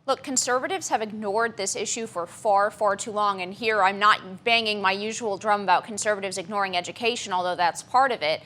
Look, conservatives have ignored this issue for far, far too long. And here I'm not banging my usual drum about conservatives ignoring education, although that's part of it.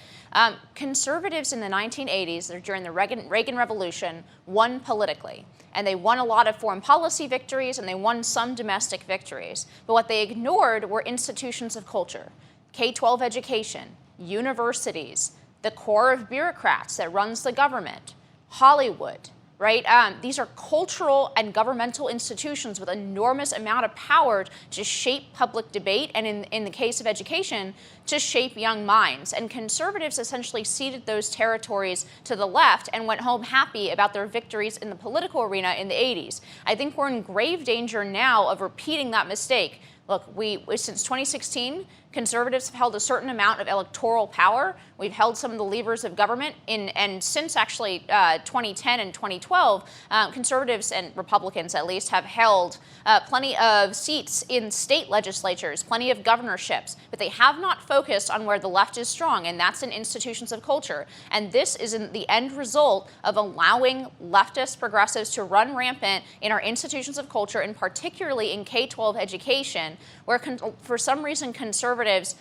Conservatives in the 1980s, during the Reagan Revolution, won politically. And they won a lot of foreign policy victories, and they won some domestic victories. But what they ignored were institutions of culture, K-12 education, universities, the core of bureaucrats that runs the government, Hollywood. Right? These are cultural and governmental institutions with enormous amount of power to shape public debate and, in the case of education, to shape young minds. And conservatives essentially ceded those territories to the left and went home happy about their victories in the political arena in the 80s. I think we're in grave danger now of repeating that mistake. Look, since 2016, conservatives have held a certain amount of electoral power. We've held some of the levers of government, and since actually 2010 and 2012, conservatives and Republicans at least have held plenty of seats in state legislatures, plenty of governorships, but they have not focused on where the left is strong, and that's in institutions of culture. And this is the end result of allowing leftist progressives to run rampant in our institutions of culture, and particularly in K-12 education, where for some reason conservatives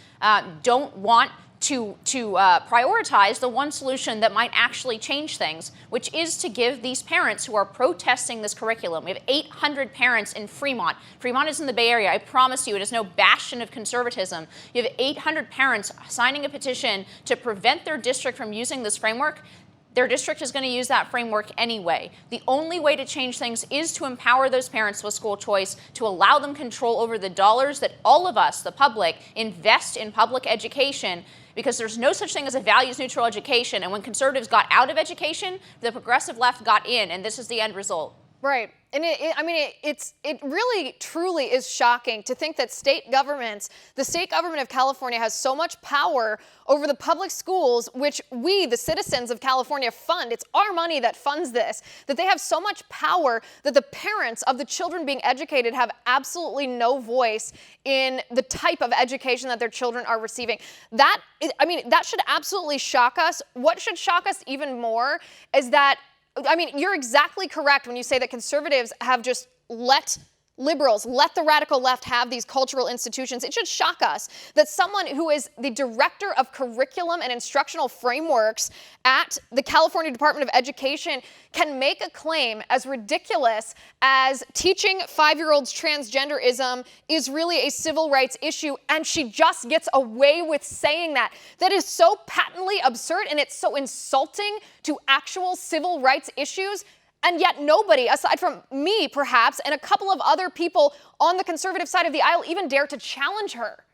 don't want to prioritize the one solution that might actually change things, which is to give these parents who are protesting this curriculum. We have 800 parents in Fremont. Fremont is in the Bay Area. I promise you, it is no bastion of conservatism. You have 800 parents signing a petition to prevent their district from using this framework. Their district is going to use that framework anyway. The only way to change things is to empower those parents with school choice, to allow them control over the dollars that all of us, the public, invest in public education, because there's no such thing as a values-neutral education. And when conservatives got out of education, the progressive left got in, and this is the end result. Right. And it really, truly is shocking to think that state governments, the state government of California has so much power over the public schools, which we, the citizens of California, fund. It's our money that funds this, that they have so much power that the parents of the children being educated have absolutely no voice in the type of education that their children are receiving. That should absolutely shock us. What should shock us even more is that you're exactly correct when you say that conservatives have just let the radical left have these cultural institutions. It should shock us that someone who is the director of curriculum and instructional frameworks at the California Department of Education can make a claim as ridiculous as teaching 5-year-olds transgenderism is really a civil rights issue, and she just gets away with saying that. That is so patently absurd, and it's so insulting to actual civil rights issues. And yet nobody, aside from me perhaps, and a couple of other people on the conservative side of the aisle, even dare to challenge her.